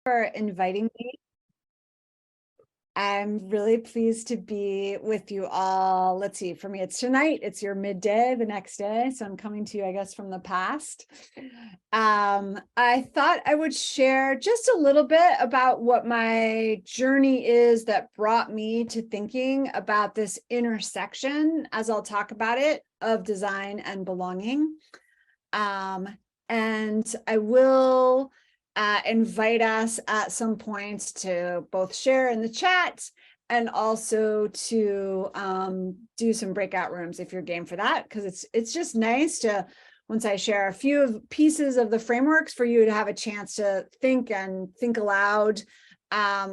for inviting me. I'm really pleased to be with you all. Let's see, for me, it's tonight. It's your midday, the next day. So I'm coming to you, I guess, from the past. I thought I would share just a little bit about what my journey is that brought me to thinking about this intersection, as I'll talk about it, of design and belonging. And I will invite us at some point to both share in the chat and also to do some breakout rooms if you're game for that, because it's just nice to, once I share a few pieces of the frameworks, for you to have a chance to think aloud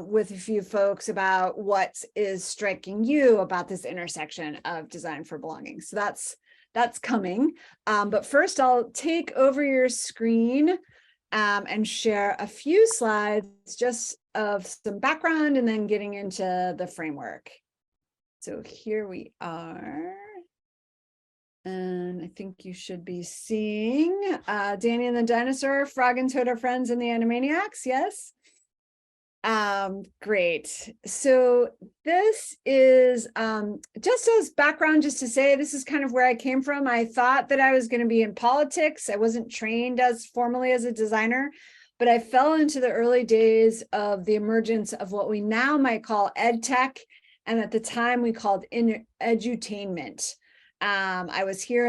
with a few folks about what is striking you about this intersection of design for belonging. So that's coming. But first, I'll take over your screen and share a few slides just of some background and then getting into the framework. So here we are. And I think you should be seeing Danny and the Dinosaur, Frog and Toad are friends, and the Animaniacs, yes? Great. So this is just as background, just to say, this is kind of where I came from. I thought that I was going to be in politics. I wasn't trained as formally as a designer, but I fell into the early days of the emergence of what we now might call ed tech, and at the time we called edutainment. I was here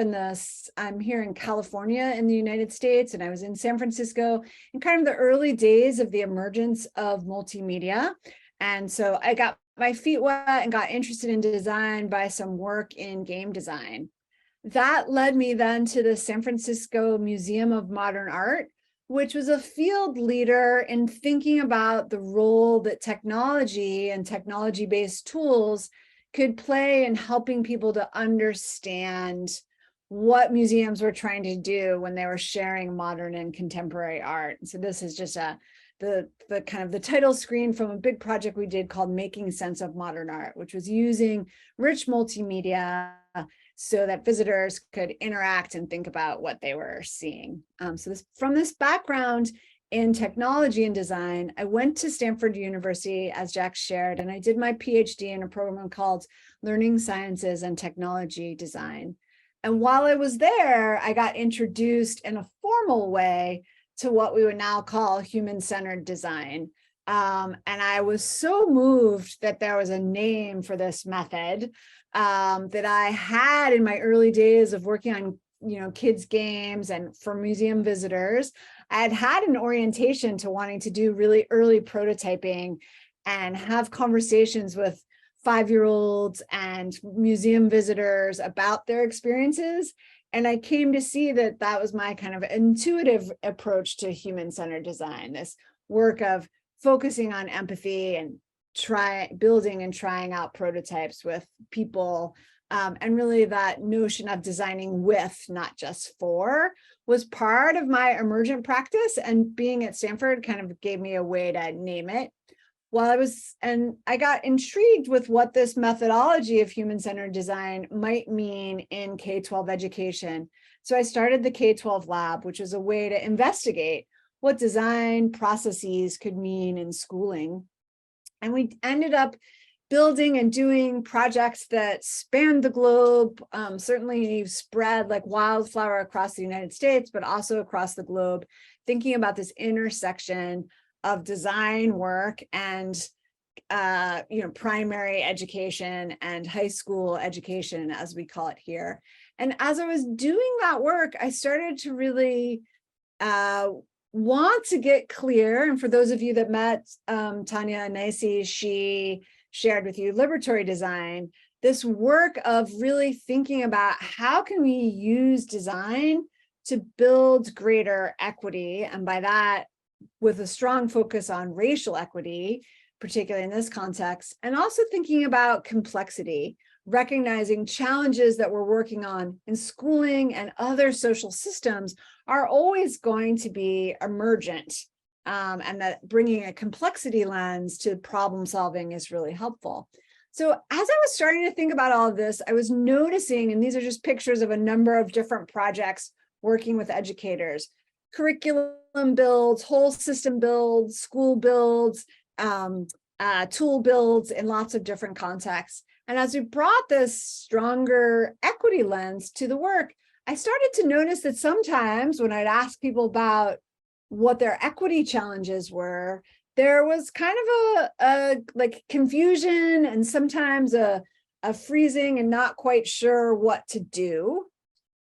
I'm here in California in the United States, and I was in San Francisco in kind of the early days of the emergence of multimedia. And so I got my feet wet and got interested in design by some work in game design. That led me then to the San Francisco Museum of Modern Art, which was a field leader in thinking about the role that technology and technology-based tools could play in helping people to understand what museums were trying to do when they were sharing modern and contemporary art. So this is just the kind of the title screen from a big project we did called Making Sense of Modern Art, which was using rich multimedia so that visitors could interact and think about what they were seeing. From this background in technology and design, I went to Stanford University, as Jack shared, and I did my PhD in a program called Learning Sciences and Technology Design. And while I was there, I got introduced in a formal way to what we would now call human-centered design. And I was so moved that there was a name for this method that I had in my early days of working on kids' games and for museum visitors. I had an orientation to wanting to do really early prototyping and have conversations with 5-year-olds and museum visitors about their experiences. And I came to see that that was my kind of intuitive approach to human-centered design, this work of focusing on empathy and building and trying out prototypes with people. And really that notion of designing with, not just for, was part of my emergent practice, and being at Stanford kind of gave me a way to name it. I got intrigued with what this methodology of human-centered design might mean in K12 education. So I started the K12 Lab, which is a way to investigate what design processes could mean in schooling. And we ended up building and doing projects that spanned the globe, certainly spread like wildfire across the United States, but also across the globe, thinking about this intersection of design work and primary education and high school education, as we call it here. And as I was doing that work, I started to really want to get clear. And for those of you that met Tanya Naisi, she shared with you liberatory design, this work of really thinking about how can we use design to build greater equity, and by that with a strong focus on racial equity, particularly in this context, and also thinking about complexity, recognizing challenges that we're working on in schooling and other social systems are always going to be emergent. And that bringing a complexity lens to problem solving is really helpful. So as I was starting to think about all of this, I was noticing, and these are just pictures of a number of different projects working with educators, curriculum builds, whole system builds, school builds, tool builds in lots of different contexts. And as we brought this stronger equity lens to the work, I started to notice that sometimes when I'd ask people about what their equity challenges were, there was kind of a like confusion and sometimes a freezing and not quite sure what to do.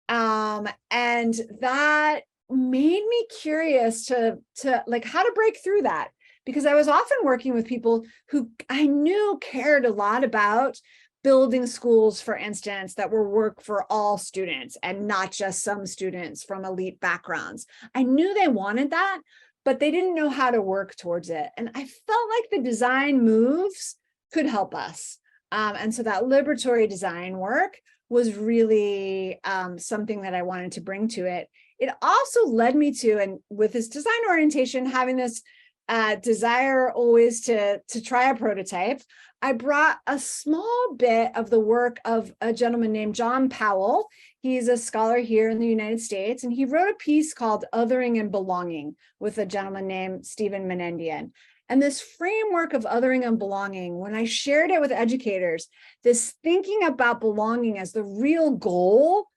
And that made me curious to like how to break through that, because I was often working with people who I knew cared a lot about building schools, for instance, that were work for all students and not just some students from elite backgrounds. I knew they wanted that, but they didn't know how to work towards it. And I felt like the design moves could help us. And so that liberatory design work was really something that I wanted to bring to it. It also led me to, and with this design orientation, having this desire always to try a prototype, I brought a small bit of the work of a gentleman named John Powell. He's a scholar here in the United States, and he wrote a piece called Othering and Belonging with a gentleman named Stephen Menendian. And this framework of othering and belonging, when I shared it with educators, this thinking about belonging as the real goal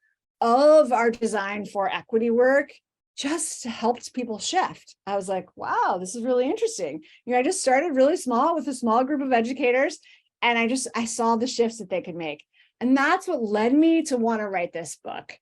of our design for equity work just helped people shift. I was like, wow, this is really interesting. I just started really small with a small group of educators, and I saw the shifts that they could make. And that's what led me to want to write this book,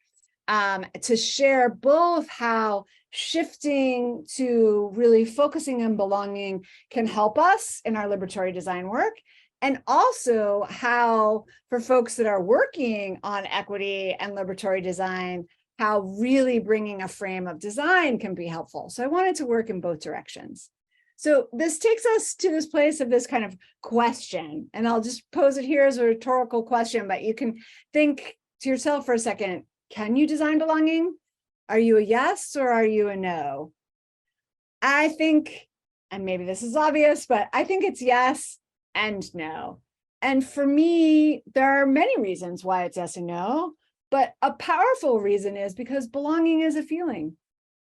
to share both how shifting to really focusing on belonging can help us in our liberatory design work, and also how for folks that are working on equity and liberatory design, how really bringing a frame of design can be helpful. So I wanted to work in both directions. So this takes us to this place of this kind of question, and I'll just pose it here as a rhetorical question, but you can think to yourself for a second, can you design belonging? Are you a yes or are you a no? I think, and maybe this is obvious, but I think it's yes and no. And for me, there are many reasons why it's yes and no. But a powerful reason is because belonging is a feeling,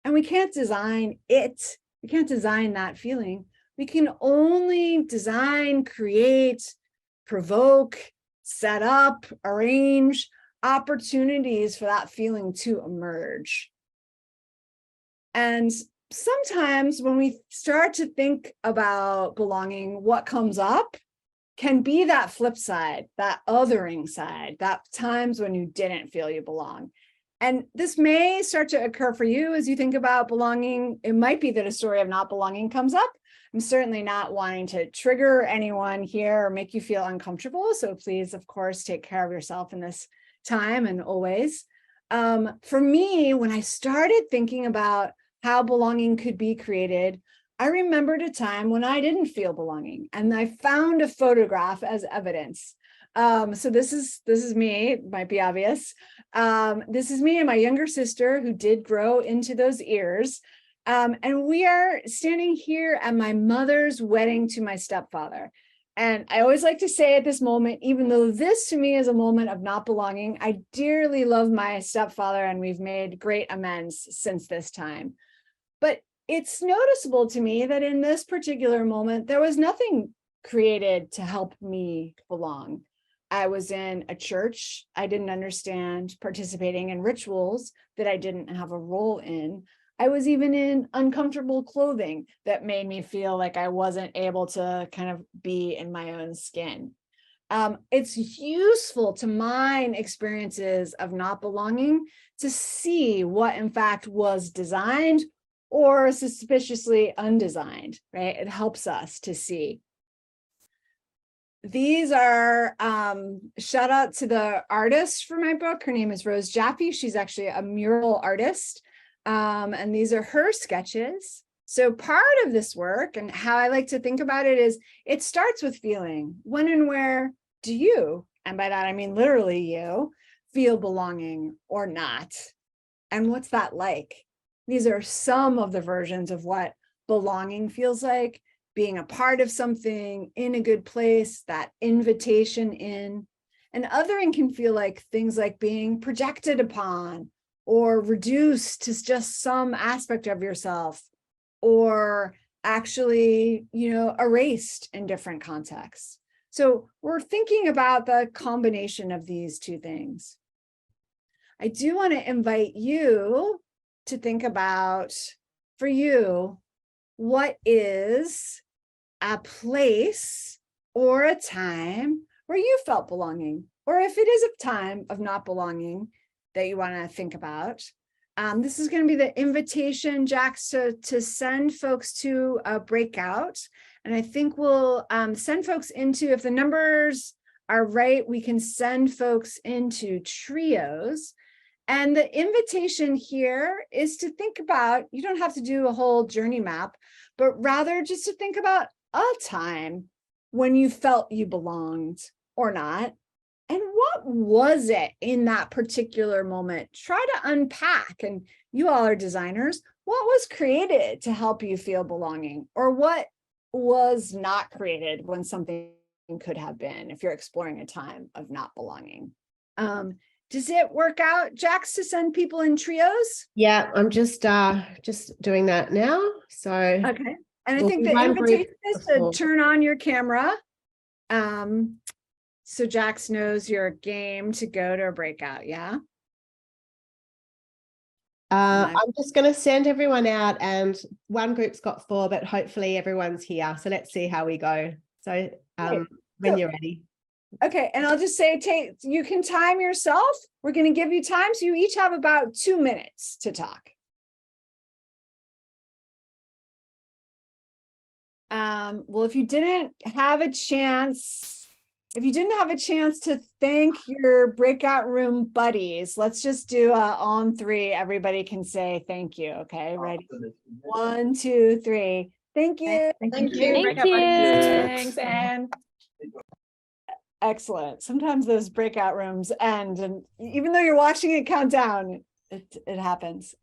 and we can't design it. We can't design that feeling. We can only design, create, provoke, set up, arrange opportunities for that feeling to emerge. And sometimes when we start to think about belonging, what comes up can be that flip side, that othering side, that times when you didn't feel you belong. And this may start to occur for you as you think about belonging. It might be that a story of not belonging comes up. I'm certainly not wanting to trigger anyone here or make you feel uncomfortable. So please, of course, take care of yourself in this time and always. For me, when I started thinking about how belonging could be created, I remembered a time when I didn't feel belonging, and I found a photograph as evidence. So this is me, it might be obvious. This is me and my younger sister who did grow into those ears. And we are standing here at my mother's wedding to my stepfather. And I always like to say at this moment, even though this to me is a moment of not belonging, I dearly love my stepfather and we've made great amends since this time. But it's noticeable to me that in this particular moment, there was nothing created to help me belong. I was in a church I didn't understand, participating in rituals that I didn't have a role in. I was even in uncomfortable clothing that made me feel like I wasn't able to kind of be in my own skin. It's useful to mine experiences of not belonging to see what in fact was designed or suspiciously undesigned, right? It helps us to see. These are, shout out to the artist for my book. Her name is Rose Jaffe. She's actually a mural artist. And these are her sketches. So part of this work and how I like to think about it is it starts with feeling. When and where do you, and by that I mean literally you, feel belonging or not? And what's that like? These are some of the versions of what belonging feels like, being a part of something in a good place, that invitation in. And othering can feel like things like being projected upon or reduced to just some aspect of yourself, or actually, erased in different contexts. So we're thinking about the combination of these two things. I do want to invite you to think about, for you, what is a place or a time where you felt belonging, or if it is a time of not belonging that you want to think about. This is going to be the invitation, Jax, to send folks to a breakout. And I think we'll send folks into, if the numbers are right, we can send folks into trios. And the invitation here is to think about, you don't have to do a whole journey map, but rather just to think about a time when you felt you belonged or not. And what was it in that particular moment? Try to unpack, and you all are designers, what was created to help you feel belonging, or what was not created when something could have been, if you're exploring a time of not belonging. Does it work out, Jax, to send people in trios? Yeah, I'm just doing that now. So okay. And I think the invitation is to turn on your camera. So Jax knows you're game to go to a breakout, yeah? I'm just going to send everyone out, and one group's got 4, but hopefully everyone's here. So let's see how we go. So when you're ready. Okay, and I'll just say, you can time yourself. We're going to give you time, so you each have about 2 minutes to talk. Well, if you didn't have a chance to thank your breakout room buddies, let's just do on 3. Everybody can say thank you. Okay, ready? 1, 2, 3. Thank you. Thank you. Thank you. Thanks, Anne. Excellent. Sometimes those breakout rooms end, and even though you're watching it count down, it happens.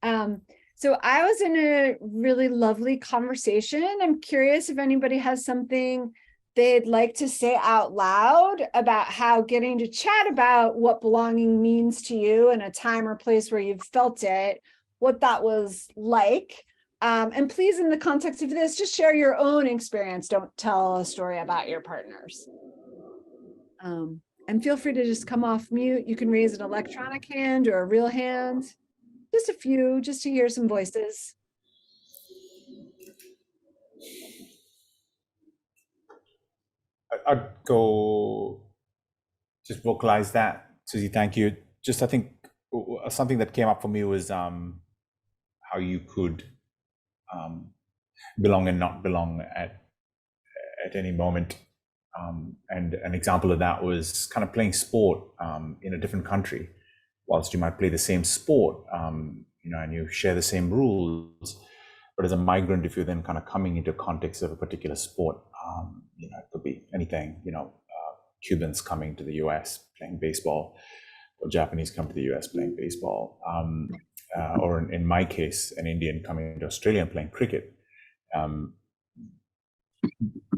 So I was in a really lovely conversation. I'm curious if anybody has something they'd like to say out loud about how getting to chat about what belonging means to you in a time or place where you've felt it, what that was like. And please, in the context of this, just share your own experience. Don't tell a story about your partners. And feel free to just come off mute. You can raise an electronic hand or a real hand. Just a few, just to hear some voices. I'd go just vocalize that. Susie, thank you. Just, I think something that came up for me was how you could belong and not belong at any moment. And an example of that was kind of playing sport in a different country. Whilst you might play the same sport, and you share the same rules, but as a migrant, if you're then kind of coming into context of a particular sport, it could be anything, Cubans coming to the US playing baseball, or Japanese come to the US playing baseball, or in my case, an Indian coming to Australia and playing cricket.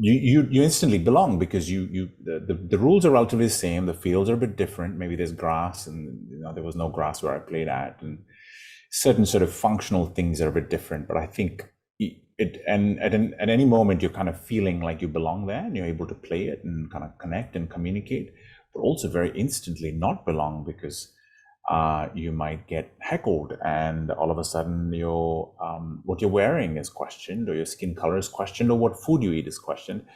You instantly belong, because the rules are relatively the same. The fields are a bit different. Maybe there's grass, and there was no grass where I played at, and certain sort of functional things are a bit different. But I think at any moment you're kind of feeling like you belong there, and you're able to play it and kind of connect and communicate, but also very instantly not belong, because you might get heckled, and all of a sudden your what you're wearing is questioned, or your skin color is questioned, or what food you eat is questioned,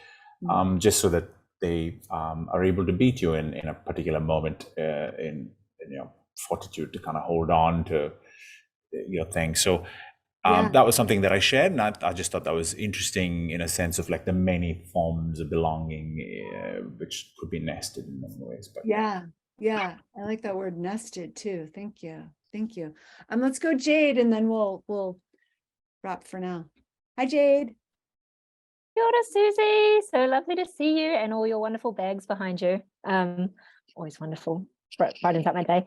just so that they are able to beat you in a particular moment, in fortitude to kind of hold on to your thing. So that was something that I shared, and I just thought that was interesting in a sense of like the many forms of belonging, which could be nested in many ways. But yeah, I like that word nested too. Thank you. Let's go Jade, and then we'll wrap for now. Hi Jade. Kia ora, Susie. So lovely to see you and all your wonderful bags behind you. Always wonderful. Brightens up my day.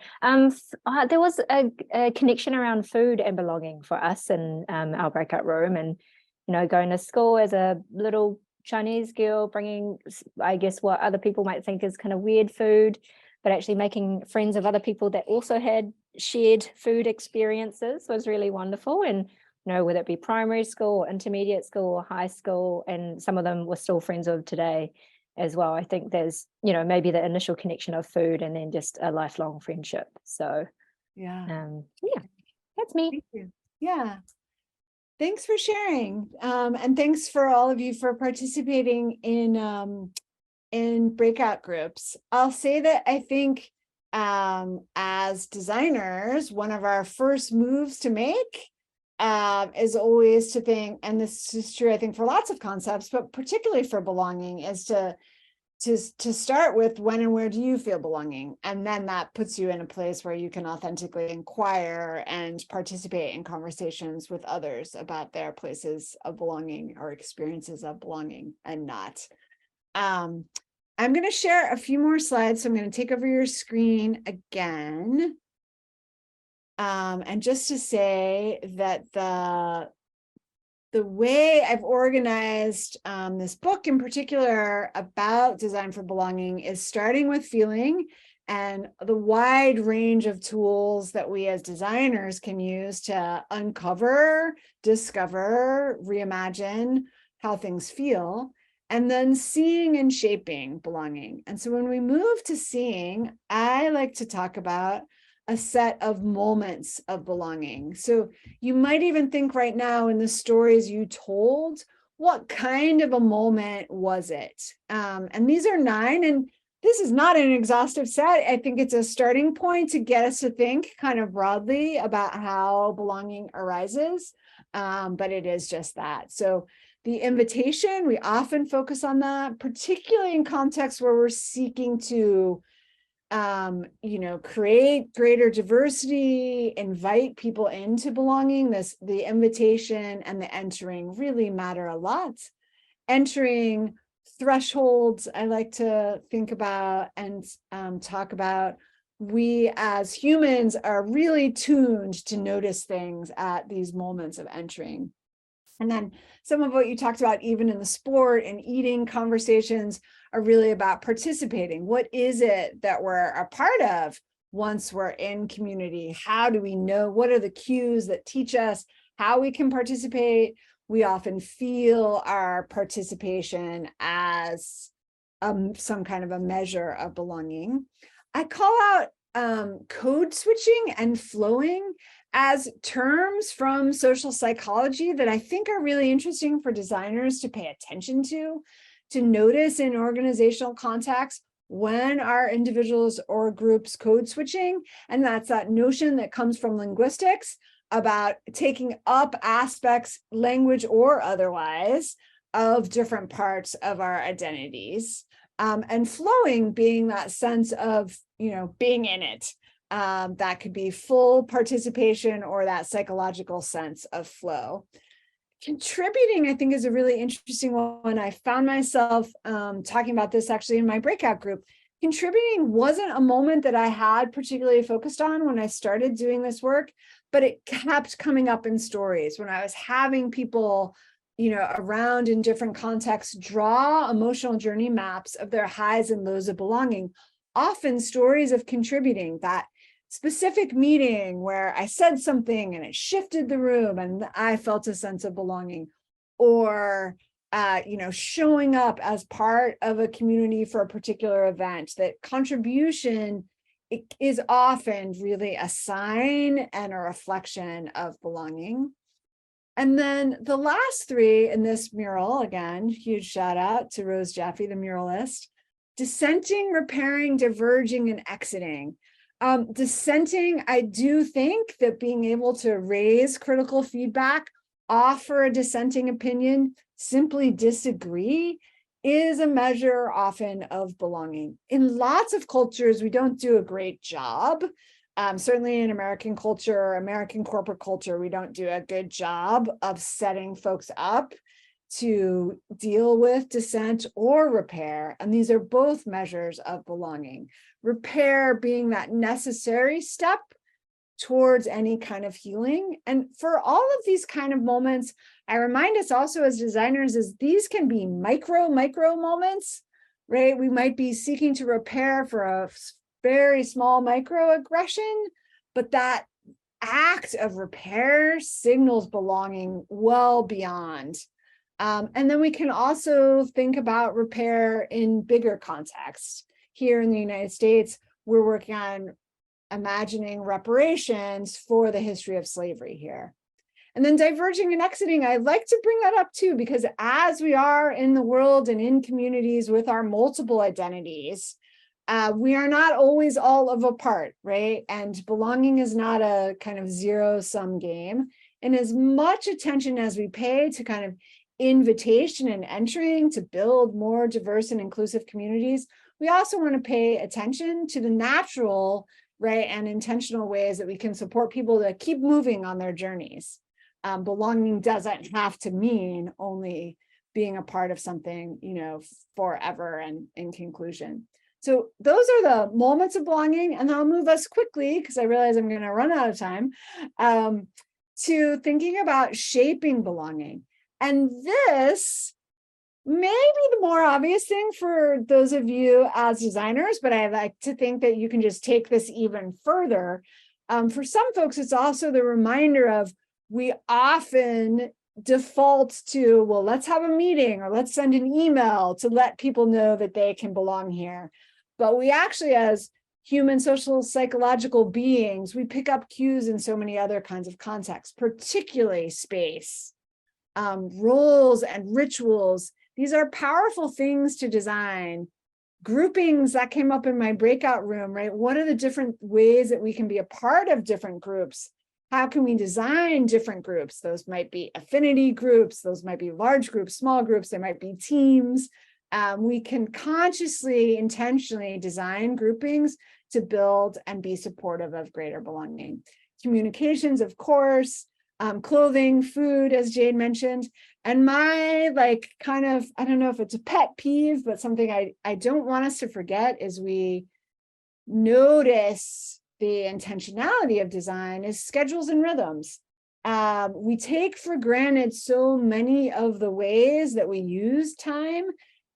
There was a connection around food and belonging for us in our breakout room, and going to school as a little Chinese girl, bringing, I guess, what other people might think is kind of weird food, but actually making friends of other people that also had shared food experiences was really wonderful. And whether it be primary school, intermediate school, or high school, and some of them we're still friends with today as well. I think there's, maybe the initial connection of food and then just a lifelong friendship. So Yeah. That's me. Thank you. Yeah. Thanks for sharing. And thanks for all of you for participating in breakout groups. I'll say that I think as designers, one of our first moves to make is always to think, and this is true, I think, for lots of concepts, but particularly for belonging, is to start with when and where do you feel belonging? And then that puts you in a place where you can authentically inquire and participate in conversations with others about their places of belonging or experiences of belonging and not. I'm going to share a few more slides. So I'm going to take over your screen again. And just to say that the way I've organized this book in particular about design for belonging is starting with feeling and the wide range of tools that we as designers can use to uncover, discover, reimagine how things feel, and then seeing and shaping belonging. And so when we move to seeing, I like to talk about a set of moments of belonging. So you might even think right now in the stories you told, what kind of a moment was it? And these are 9, and this is not an exhaustive set. I think it's a starting point to get us to think kind of broadly about how belonging arises, but it is just that. So the invitation, we often focus on that, particularly in contexts where we're seeking to create greater diversity, invite people into belonging. The invitation and the entering really matter a lot. Entering thresholds, I like to think about and talk about. We as humans are really tuned to notice things at these moments of entering. And then some of what you talked about, even in the sport and eating conversations, are really about participating. What is it that we're a part of once we're in community? How do we know? What are the cues that teach us how we can participate? We often feel our participation as some kind of a measure of belonging. I call out code switching and flowing as terms from social psychology that I think are really interesting for designers to pay attention to notice in organizational contexts when are individuals or groups code switching. And that's that notion that comes from linguistics about taking up aspects, language or otherwise, of different parts of our identities. And flowing being that sense of, being in it. That could be full participation or that psychological sense of flow. Contributing, I think, is a really interesting one. I found myself talking about this actually in my breakout group. Contributing wasn't a moment that I had particularly focused on when I started doing this work, but it kept coming up in stories when I was having people, around in different contexts, draw emotional journey maps of their highs and lows of belonging, often stories of contributing, that specific meeting where I said something and it shifted the room and I felt a sense of belonging, or showing up as part of a community for a particular event. That contribution is often really a sign and a reflection of belonging. And then the last 3 in this mural, again, huge shout out to Rose Jaffe, the muralist: dissenting, repairing, diverging, and exiting. Dissenting, I do think that being able to raise critical feedback, offer a dissenting opinion, simply disagree, is a measure often of belonging. In lots of cultures, we don't do a great job. Certainly in American culture, American corporate culture, we don't do a good job of setting folks up to deal with dissent or repair. And these are both measures of belonging. Repair being that necessary step towards any kind of healing. And for all of these kind of moments, I remind us also as designers is these can be micro moments, right? We might be seeking to repair for a very small microaggression, but that act of repair signals belonging well beyond. And then we can also think about repair in bigger context. Here in the United States, we're working on imagining reparations for the history of slavery here. And then diverging and exiting, I'd like to bring that up too, because as we are in the world and in communities with our multiple identities, we are not always all of a part, right? And belonging is not a kind of zero-sum game. And as much attention as we pay to kind of invitation and entering to build more diverse and inclusive communities, we also want to pay attention to the natural, right, and intentional ways that we can support people to keep moving on their journeys. Belonging doesn't have to mean only being a part of something, you know, forever and in conclusion. So those are the moments of belonging, and I'll move us quickly because I realize I'm going to run out of time, to thinking about shaping belonging. And this may be the more obvious thing for those of you as designers, but I like to think that you can just take this even further. For some folks, it's also the reminder of, we often default to, well, let's have a meeting or let's send an email to let people know that they can belong here. But we actually, as human social psychological beings, we pick up cues in so many other kinds of contexts, particularly space, roles and rituals. These are powerful things to design. Groupings that came up in my breakout room, right? What are the different ways that we can be a part of different groups? How can we design different groups? Those might be affinity groups, those might be large groups, small groups, they might be teams. We can consciously, intentionally design groupings to build and be supportive of greater belonging. Communications, of course, clothing, food, as Jane mentioned. And my kind of, I don't know if it's a pet peeve, but something I don't want us to forget is we notice the intentionality of design is schedules and rhythms. We take for granted so many of the ways that we use time,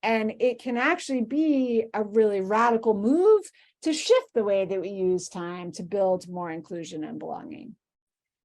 and it can actually be a really radical move to shift the way that we use time to build more inclusion and belonging.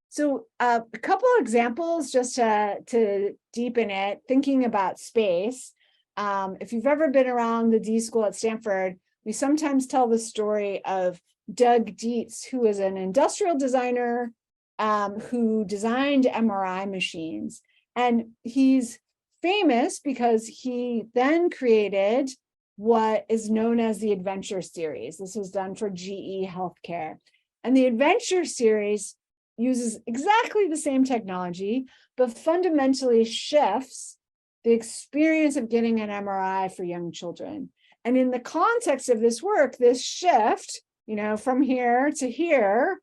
So a couple of examples just to deepen it, thinking about space. If you've ever been around the D.School at Stanford, we sometimes tell the story of Doug Dietz, who is an industrial designer who designed MRI machines. And he's famous because he then created what is known as the Adventure Series. This was done for GE Healthcare. And the Adventure Series uses exactly the same technology, but fundamentally shifts the experience of getting an MRI for young children. And in the context of this work, this shift, you know, from here to here,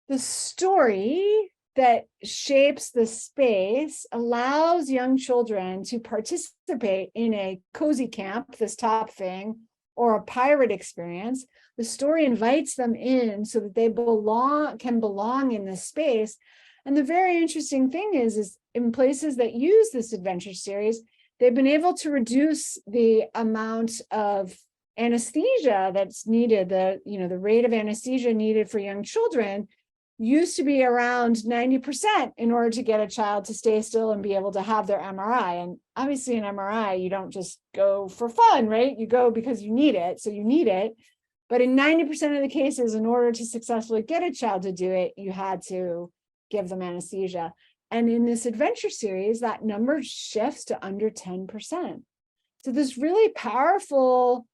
the story that shapes the space allows young children to participate in a cozy camp, this top thing, or a pirate experience. The story invites them in so that they can belong in this space. And the very interesting thing is in places that use this Adventure Series, they've been able to reduce the amount of anesthesia that's needed. The rate of anesthesia needed for young children used to be around 90% in order to get a child to stay still and be able to have their MRI. And obviously an MRI, you don't just go for fun, right? You go because you need it, so you need it. But in 90% of the cases, in order to successfully get a child to do it, you had to give them anesthesia. And in this Adventure Series, that number shifts to under 10%. So this really powerful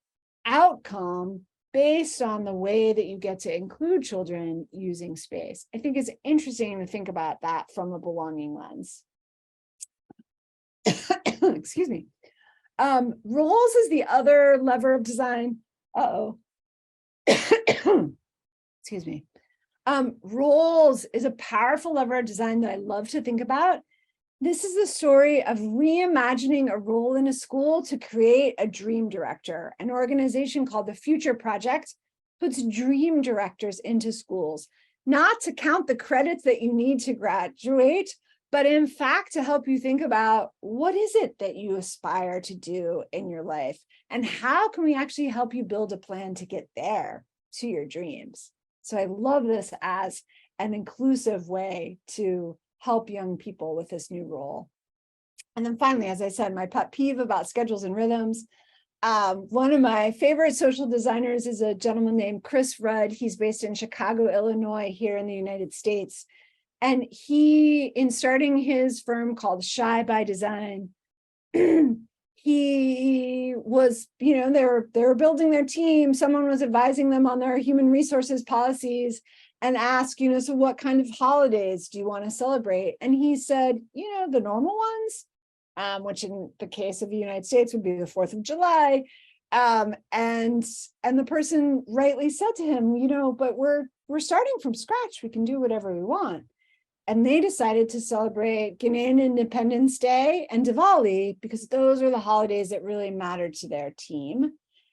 outcome based on the way that you get to include children using space. I think it's interesting to think about that from a belonging lens. Excuse me. Roles is the other lever of design. Excuse me. Roles is a powerful lever of design that I love to think about. This is the story of reimagining a role in a school to create a dream director. An organization called the Future Project puts dream directors into schools, not to count the credits that you need to graduate, but in fact, to help you think about what is it that you aspire to do in your life, and how can we actually help you build a plan to get there to your dreams. So I love this as an inclusive way to help young people with this new role. And then finally, as I said, my pet peeve about schedules and rhythms. One of my favorite social designers is a gentleman named Chris Rudd. He's based in Chicago, Illinois, here in the United States. And he, in starting his firm called Shy by Design, he was, they were building their team. Someone was advising them on their human resources policies and asked, so what kind of holidays do you want to celebrate? And he said, the normal ones, which in the case of the United States would be the 4th of July. And the person rightly said to him, but we're starting from scratch. We can do whatever we want. And they decided to celebrate Ghanaian Independence Day and Diwali because those are the holidays that really mattered to their team.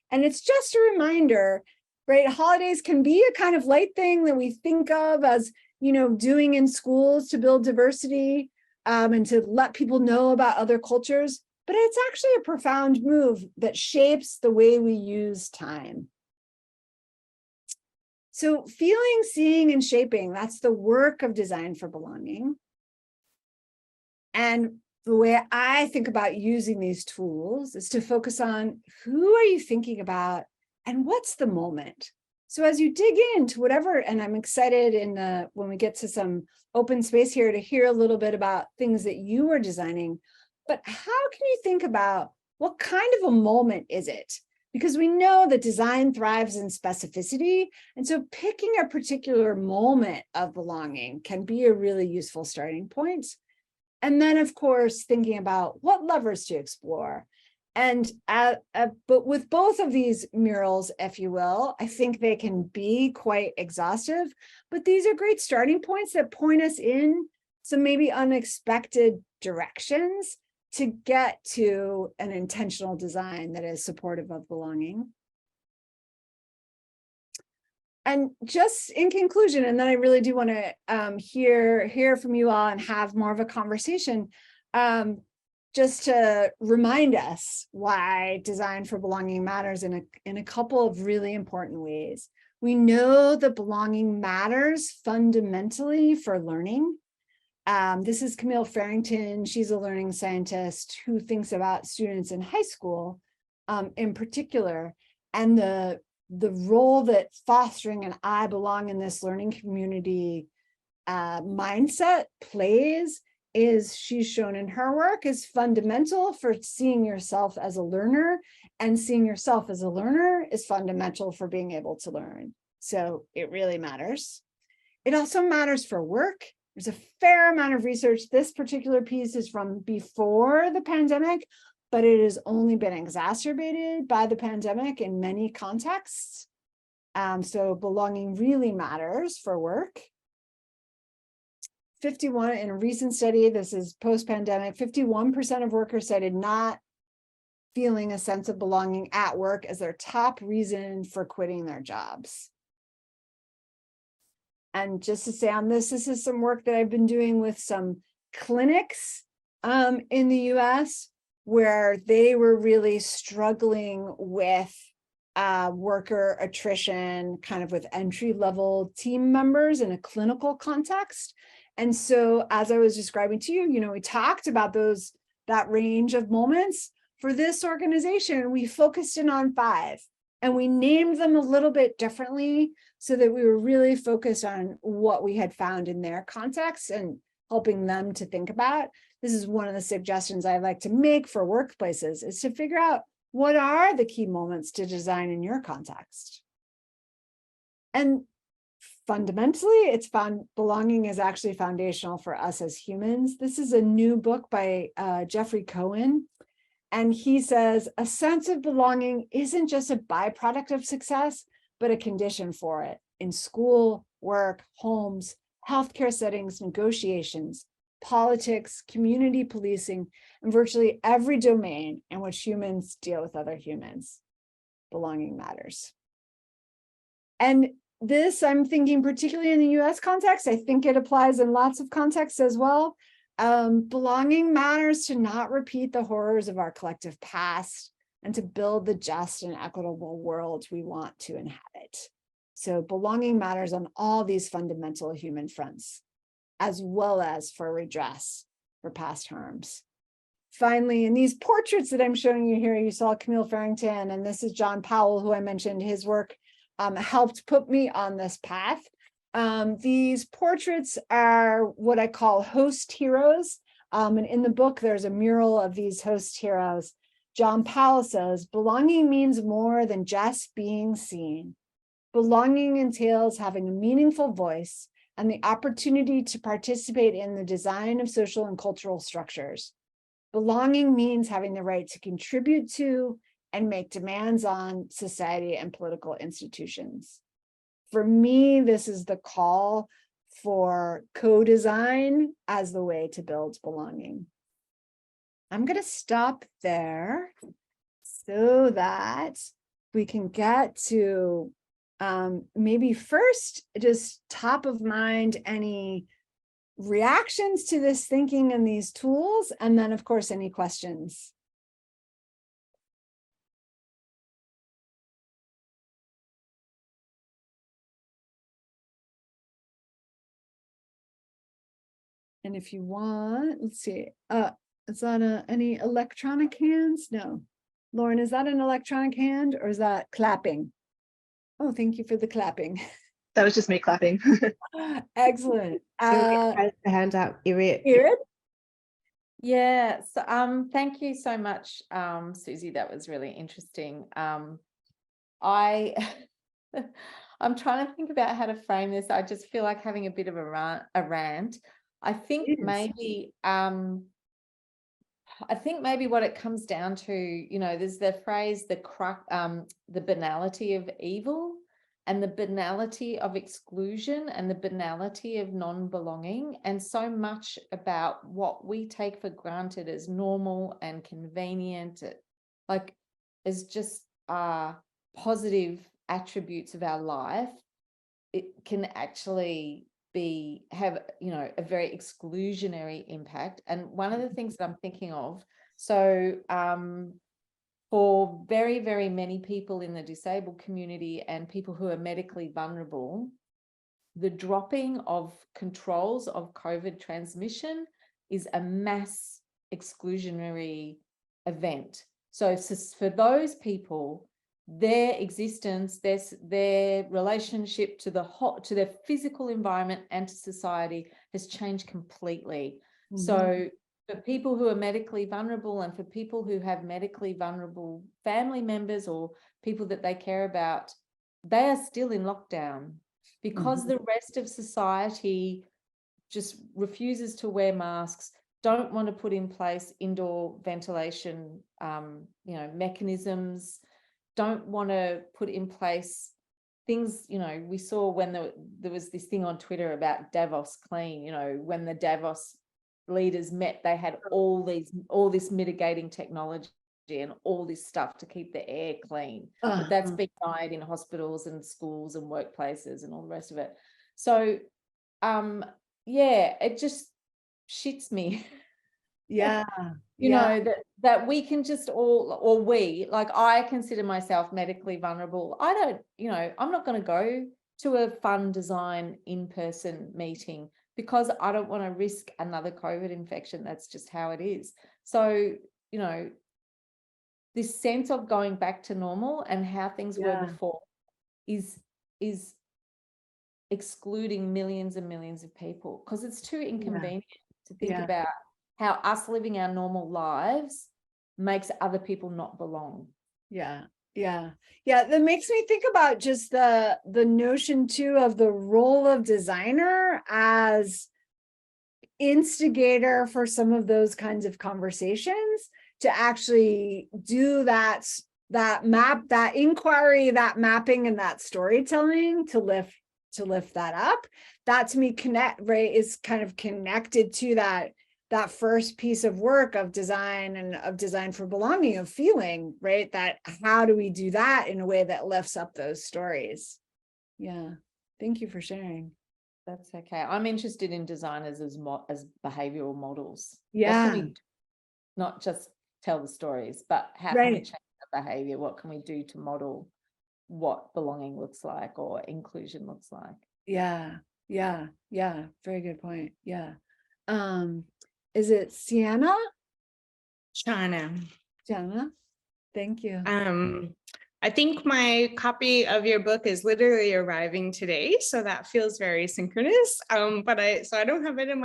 And it's just a reminder, right? Holidays can be a kind of light thing that we think of as, doing in schools to build diversity and to let people know about other cultures. But it's actually a profound move that shapes the way we use time. So feeling, seeing, and shaping, that's the work of design for belonging. And the way I think about using these tools is to focus on who are you thinking about and what's the moment. So as you dig into whatever, and I'm excited when we get to some open space here to hear a little bit about things that you are designing, but how can you think about what kind of a moment is it? Because we know that design thrives in specificity. And so picking a particular moment of belonging can be a really useful starting point. And then, of course, thinking about what levers to explore. And but with both of these murals, if you will, I think they can be quite exhaustive, but these are great starting points that point us in some maybe unexpected directions to get to an intentional design that is supportive of belonging. And just in conclusion, and then I really do want to hear from you all and have more of a conversation, just to remind us why design for belonging matters in a couple of really important ways. We know that belonging matters fundamentally for learning. This is Camille Farrington. She's a learning scientist who thinks about students in high school in particular, and the role that fostering an I belong in this learning community mindset plays is, she's shown in her work, is fundamental for seeing yourself as a learner, and seeing yourself as a learner is fundamental for being able to learn. So it really matters. It also matters for work. There's a fair amount of research. This particular piece is from before the pandemic, but it has only been exacerbated by the pandemic in many contexts. So belonging really matters for work. 51 in a recent study, this is post-pandemic, 51% of workers cited not feeling a sense of belonging at work as their top reason for quitting their jobs. And just to say on this is some work that I've been doing with some clinics in the US, where they were really struggling with worker attrition, kind of with entry-level team members in a clinical context. And so as I was describing to you, we talked about that range of moments. For this organization, we focused in on 5, and we named them a little bit differently so that we were really focused on what we had found in their context and helping them to think about. This is one of the suggestions I like to make for workplaces, is to figure out what are the key moments to design in your context. And fundamentally, belonging is actually foundational for us as humans. This is a new book by Jeffrey Cohen. And he says, a sense of belonging isn't just a byproduct of success, but a condition for it in school, work, homes, healthcare settings, negotiations, politics, community policing, and virtually every domain in which humans deal with other humans. Belonging matters. And this, I'm thinking particularly in the US context, I think it applies in lots of contexts as well. Belonging matters to not repeat the horrors of our collective past and to build the just and equitable world we want to inhabit. So belonging matters on all these fundamental human fronts, as well as for redress for past harms. Finally, in these portraits that I'm showing you here, you saw Camille Farrington, and this is John Powell, who I mentioned. His work helped put me on this path. These portraits are what I call host heroes. And in the book, there's a mural of these host heroes. John Powell says, belonging means more than just being seen. Belonging entails having a meaningful voice and the opportunity to participate in the design of social and cultural structures. Belonging means having the right to contribute to and make demands on society and political institutions. For me, this is the call for co-design as the way to build belonging. I'm going to stop there so that we can get to maybe first, just top of mind, any reactions to this thinking and these tools, and then of course, any questions. And if you want, let's see, is that any electronic hands? No. Lauren, is that an electronic hand or is that clapping? Oh, thank you for the clapping. That was just me clapping. Excellent. The hand up, Irit. Irit? Yeah, so thank you so much, Susie. That was really interesting. I'm trying to think about how to frame this. I just feel like having a bit of a rant. I think maybe what it comes down to, you know, there's the phrase, the banality of evil and the banality of exclusion and the banality of non-belonging, and so much about what we take for granted as normal and convenient, like as just positive attributes of our life, it can actually have, you know, a very exclusionary impact. And one of the things that I'm thinking of, so for very, very many people in the disabled community and people who are medically vulnerable, the dropping of controls of COVID transmission is a mass exclusionary event. So for those people, their existence, their relationship to their physical environment and to society has changed completely. Mm-hmm. So for people who are medically vulnerable and for people who have medically vulnerable family members or people that they care about, they are still in lockdown because the rest of society just refuses to wear masks, don't want to put in place indoor ventilation, mechanisms, don't want to put in place things. You know, we saw when there was this thing on Twitter about Davos clean, you know, when the Davos leaders met, they had all this mitigating technology and all this stuff to keep the air clean. But that's been tried in hospitals and schools and workplaces and all the rest of it. So it just shits me. Yeah. You know, that we can just I consider myself medically vulnerable. I don't, you know, I'm not going to go to a fun design in-person meeting because I don't want to risk another COVID infection. That's just how it is. So, you know, this sense of going back to normal and how things were before is excluding millions and millions of people because it's too inconvenient to think about how us living our normal lives makes other people not belong. Yeah. That makes me think about just the notion too of the role of designer as instigator for some of those kinds of conversations, to actually do that inquiry, that mapping, and that storytelling to lift that up. That to me is kind of connected to that first piece of work of design and of design for belonging, of feeling, right? That how do we do that in a way that lifts up those stories? Yeah. Thank you for sharing. That's okay. I'm interested in designers as behavioral models. Yeah. What can we do? Not just tell the stories, but how can we change the behavior? What can we do to model what belonging looks like or inclusion looks like. Yeah, yeah, yeah. Very good point. Yeah. Is it Sienna? Shauna. Sienna? Thank you. I think my copy of your book is literally arriving today, so that feels very synchronous. But I don't have it in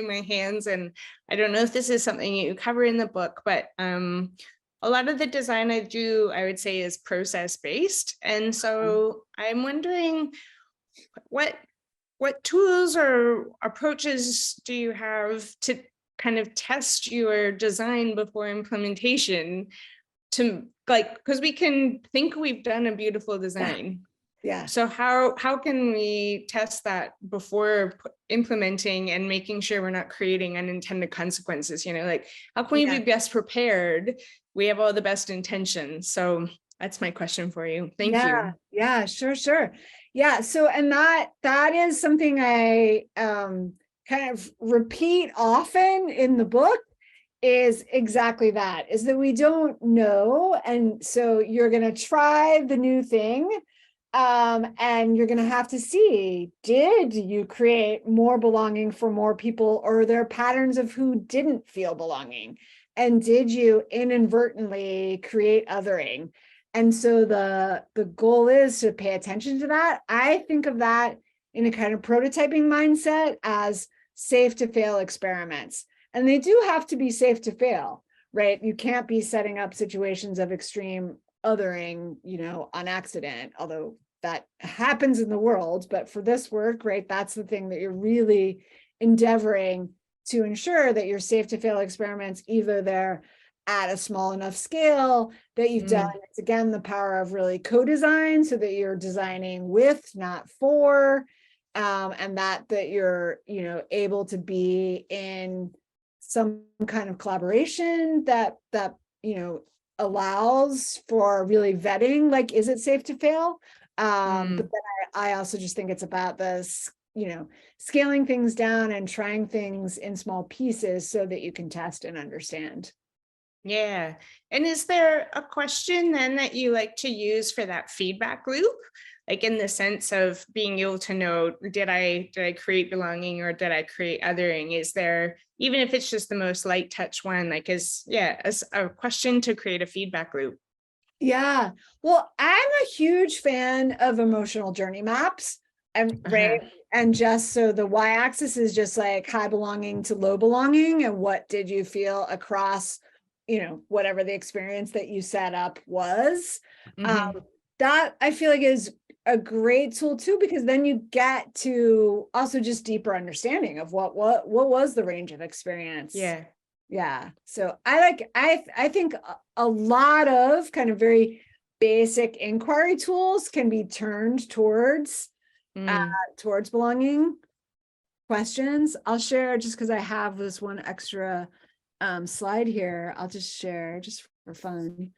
my hands, and I don't know if this is something you cover in the book, but a lot of the design I do, I would say, is process based, and so I'm wondering what tools or approaches do you have to kind of test your design before implementation, to like, because we can think we've done a beautiful design. Yeah. So how can we test that before implementing and making sure we're not creating unintended consequences? You know, like, how can we be best prepared? We have all the best intentions. So that's my question for you. Thank you. Yeah, sure. Yeah. So, and that is something I kind of repeat often in the book, is exactly that, is that we don't know. And so you're going to try the new thing, and you're going to have to see, did you create more belonging for more people, or are there patterns of who didn't feel belonging? And did you inadvertently create othering? And so the goal is to pay attention to that. I think of that in a kind of prototyping mindset as safe to fail experiments. And they do have to be safe to fail, right? You can't be setting up situations of extreme othering, on accident, although that happens in the world. But for this work, right, that's the thing that you're really endeavoring to ensure, that your safe to fail experiments, either they're at a small enough scale that you've done, it's again the power of really co-design, so that you're designing with, not for, and that you're able to be in some kind of collaboration that allows for really vetting, like, is it safe to fail? But then I also just think it's about this, scaling things down and trying things in small pieces so that you can test and understand. Yeah. And is there a question then that you like to use for that feedback loop? Like, in the sense of being able to know, did I create belonging, or did I create othering? Is there, even if it's just the most light touch one, like, as a question to create a feedback loop? Yeah. Well, I'm a huge fan of emotional journey maps. And right. And just so the y-axis is just like high belonging to low belonging, and what did you feel across, whatever the experience that you set up was. That I feel like is a great tool too, because then you get to also just deeper understanding of what was the range of experience. Yeah. So I think a lot of kind of very basic inquiry tools can be turned towards belonging questions. I'll share, just because I have this one extra slide here. I'll just share just for fun.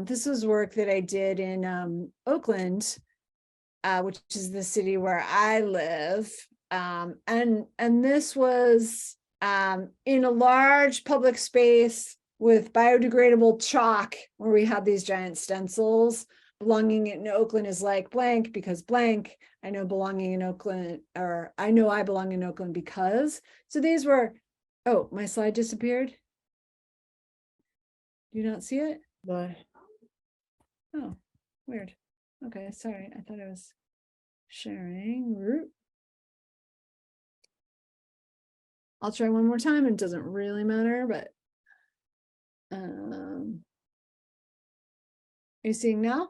This was work that I did in Oakland, which is the city where I live. And this was in a large public space with biodegradable chalk, where we had these giant stencils. Belonging in Oakland is like blank because blank. I know belonging in Oakland, or I know I belong in Oakland because. So these were, oh, my slide disappeared. Do you not see it? No. Oh, weird. Okay, sorry. I thought I was sharing. I'll try one more time. It doesn't really matter, but are you seeing now?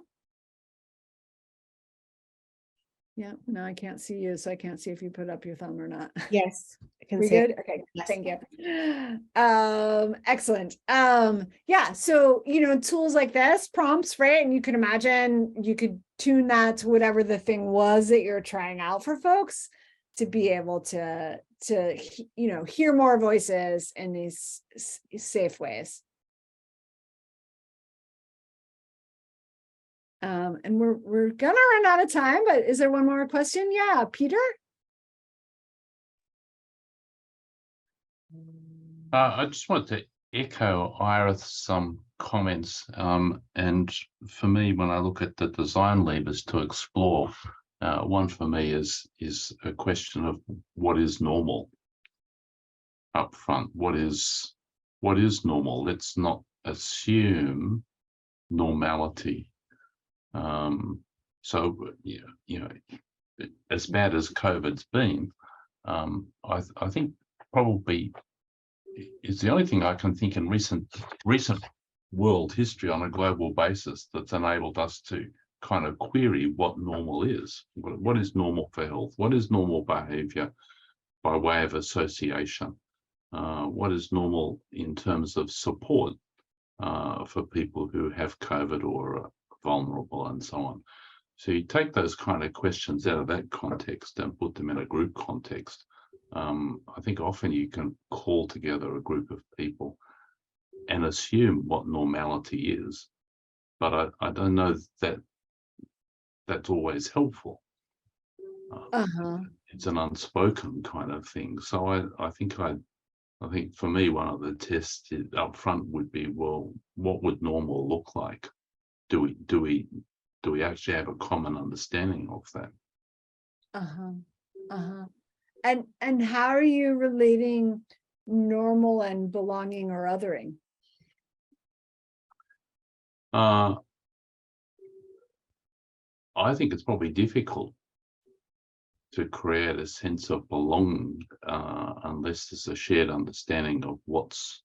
Yeah, no, I can't see you, so I can't see if you put up your thumb or not. Yes, I can We see good? it. Okay, Yes. thank you. Excellent. Yeah, so tools like this, prompts, right? And you can imagine you could tune that to whatever the thing was that you're trying out for folks, to be able to hear more voices in these safe ways. And we're gonna run out of time, but is there one more question? Yeah, Peter? I just wanted to echo Iris' comments. And for me, when I look at the design levers to explore, one for me is a question of what is normal up front. What is normal? Let's not assume normality. So you know, as bad as COVID's been, I think probably it's the only thing I can think in recent world history on a global basis that's enabled us to kind of query what normal is. What is normal for health? What is normal behavior by way of association? What is normal in terms of support for people who have COVID or are vulnerable and so on? So you take those kind of questions out of that context and put them in a group context. I think often you can call together a group of people and assume what normality is, but I don't know that that's always helpful. It's an unspoken kind of thing. So I think for me, one of the tests up front would be, well, what would normal look like? Do we actually have a common understanding of that? And how are you relating normal and belonging or othering? I think it's probably difficult to create a sense of belonging unless there's a shared understanding of what's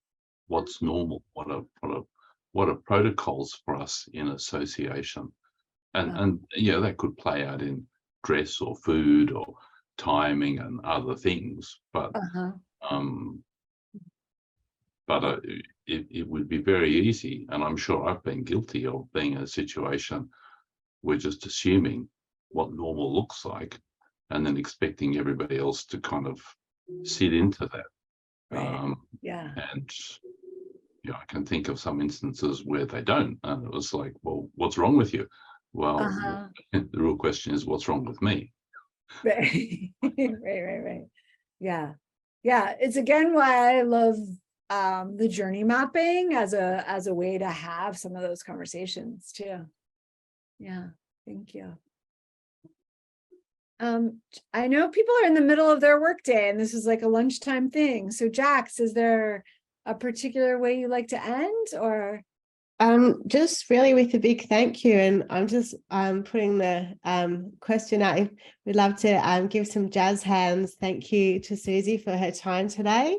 normal, what are protocols for us in association, and yeah, that could play out in dress or food or timing and other things, but it would be very easy, and I'm sure I've been guilty of being in a situation where just assuming what normal looks like and then expecting everybody else to kind of sit into that. And I can think of some instances where they don't, and it was like, well, what's wrong with you? Well, the real question is, what's wrong with me? Right. Yeah. It's again why I love the journey mapping as a way to have some of those conversations too. Yeah, thank you. I know people are in the middle of their workday and this is like a lunchtime thing. So Jax, is there a particular way you like to end, or? Just really with a big thank you, and I'm just putting the question out. We'd love to give some jazz hands. Thank you to Susie for her time today.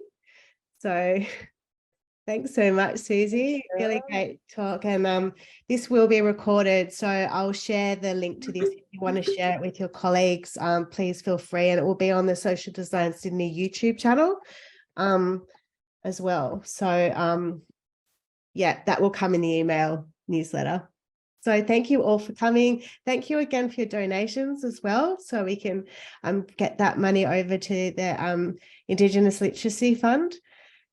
So thanks so much, Susie. Really great talk. And this will be recorded, so I'll share the link to this if you want to share it with your colleagues. Please feel free, and it will be on the Social Design Sydney YouTube channel as well. So yeah, that will come in the email newsletter. So thank you all for coming. Thank you again for your donations as well, so we can get that money over to the Indigenous Literacy Fund.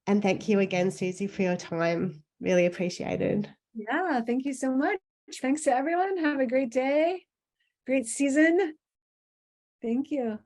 And thank you again, Susie, for your time. Really appreciated. Yeah, thank you so much. Thanks to everyone. Have a great day. Great season. Thank you.